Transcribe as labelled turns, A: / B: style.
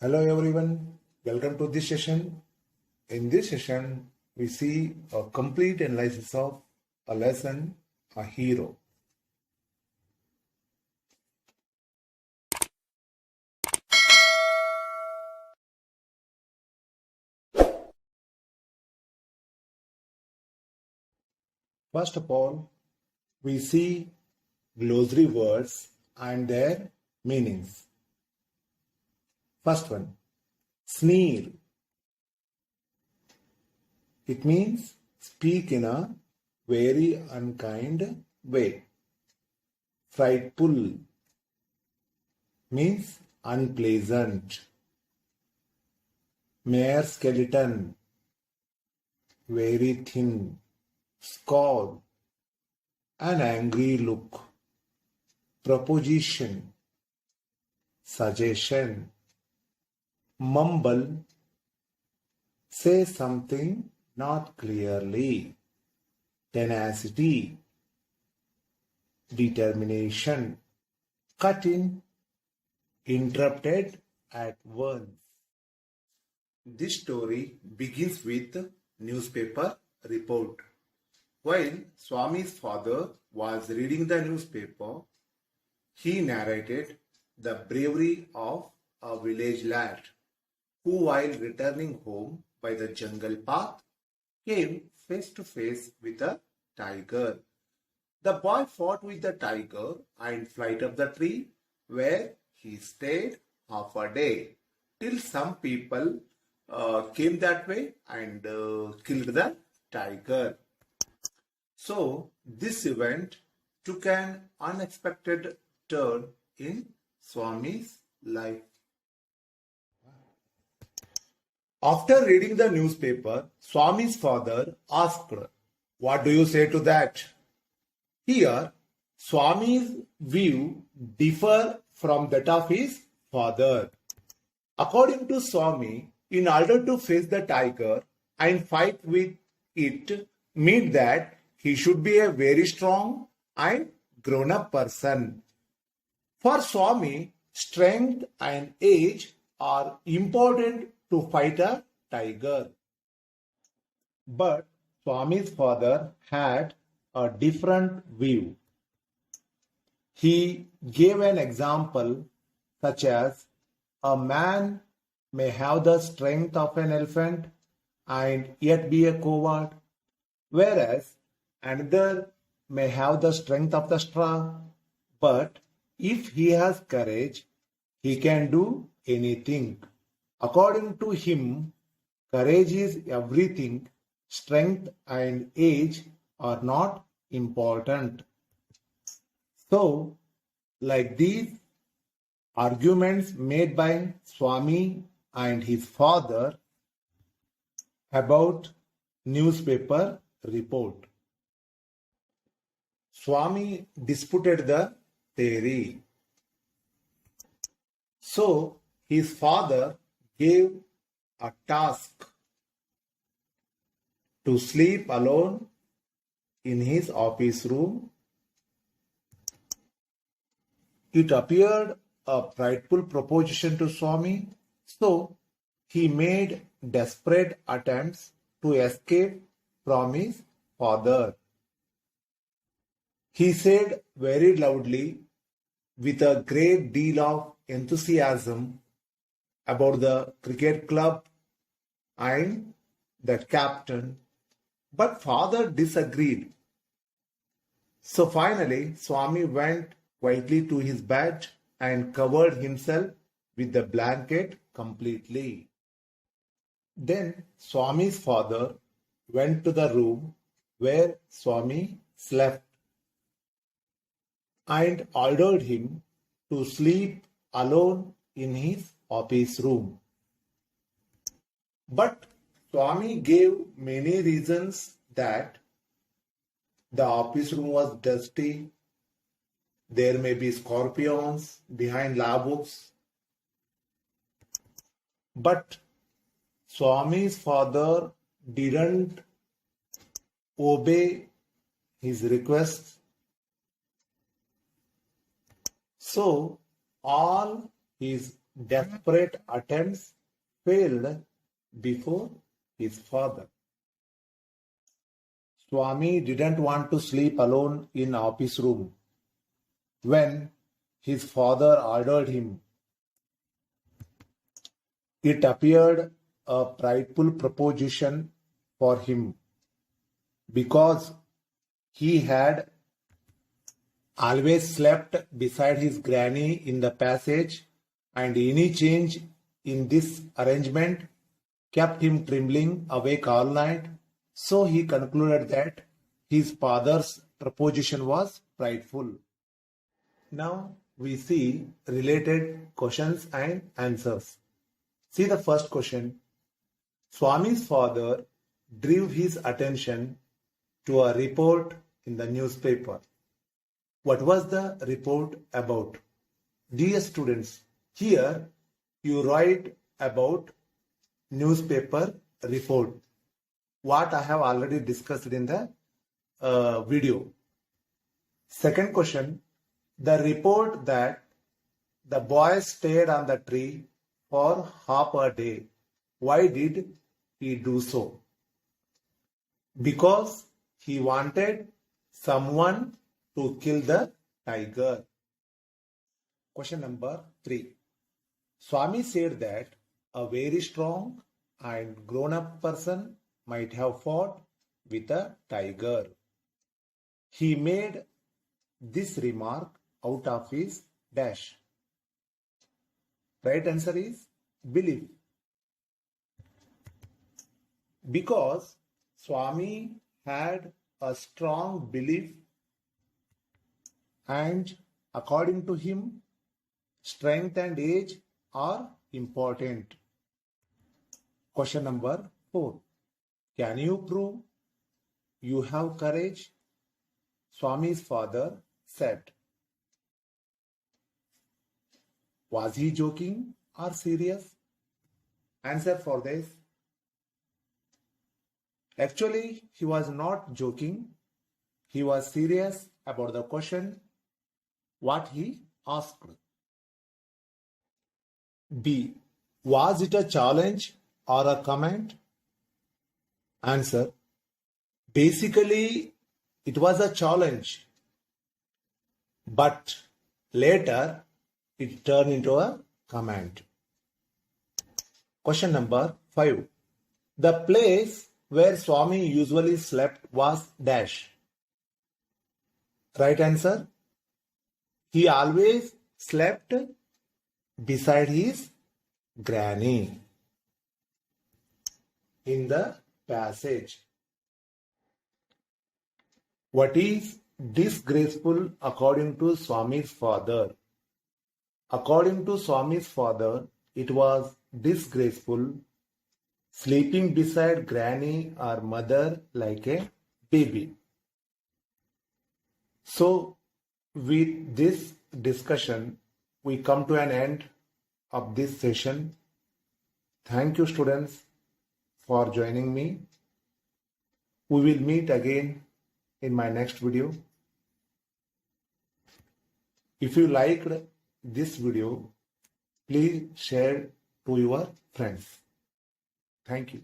A: Hello everyone, welcome to this session. In this session, we see a complete analysis of a lesson, a hero. First of all, we see glossary words and their meanings. First one, sneer. It means speak in a very unkind way. Frightful means unpleasant. Mere skeleton, very thin. Scowl, an angry look. Proposition, suggestion. Mumble, say something not clearly. Tenacity, determination. Cut in, interrupted at once. This story begins with newspaper report. While Swami's father was reading the newspaper, he narrated the bravery of a village lad who, while returning home by the jungle path, came face to face with a tiger. The boy fought with the tiger and flight up the tree, where he stayed half a day till some people came that way and killed the tiger. So this event took an unexpected turn in Swami's life. After reading the newspaper, Swami's father asked, "What do you say to that?" Here, Swami's view differ from that of his father. According to Swami, in order to face the tiger and fight with it, meant that he should be a very strong and grown-up person. For Swami, strength and age are important to fight a tiger. But Swami's father had a different view. He gave an example such as a man may have the strength of an elephant and yet be a coward, whereas another may have the strength of the straw, but if he has courage, he can do anything. According to him, courage is everything, strength and age are not important. So, like these arguments made by Swami and his father about newspaper report. Swami disputed the theory. So his father gave a task to sleep alone in his office room. It appeared a frightful proposition to Swami, so he made desperate attempts to escape from his father. He said very loudly, with a great deal of enthusiasm, about the cricket club and the captain, but father disagreed. So finally, Swami went quietly to his bed and covered himself with the blanket completely. Then Swami's father went to the room where Swami slept and ordered him to sleep alone in his office room. But Swami gave many reasons that the office room was dusty, there may be scorpions behind law books. But Swami's father didn't obey his requests. So all his desperate attempts failed before his father. Swami didn't want to sleep alone in office room when his father ordered him. It appeared a prideful proposition for him because he had always slept beside his granny in the passage, and any change in this arrangement kept him trembling awake all night. So he concluded that his father's proposition was prideful. Now we see related questions and answers. See the first question. Swami's father drew his attention to a report in the newspaper. What was the report about? Dear students, here you write about newspaper report, what I have already discussed in the video. Second question, the report that the boy stayed on the tree for half a day. Why did he do so? Because he wanted someone to kill the tiger. Question number 3. Swami said that a very strong and grown-up person might have fought with a tiger. He made this remark out of his dash. Right answer is belief. Because Swami had a strong belief, and according to him, strength and age are important. Question number 4. Can you prove you have courage? Swami's father said. Was he joking or serious? Answer for this. Actually, he was not joking. He was serious about the question what he asked. B. Was it a challenge or a comment? Answer. Basically, it was a challenge, but later it turned into a comment. Question number 5. The place where Swami usually slept was dash. Right answer. He always slept beside his granny in the passage. What is disgraceful according to Swami's father? According to Swami's father, it was disgraceful sleeping beside granny or mother like a baby. So, with this discussion, we come to an end of this session. Thank you, students, for joining me. We will meet again in my next video. If you liked this video, please share to your friends. Thank you.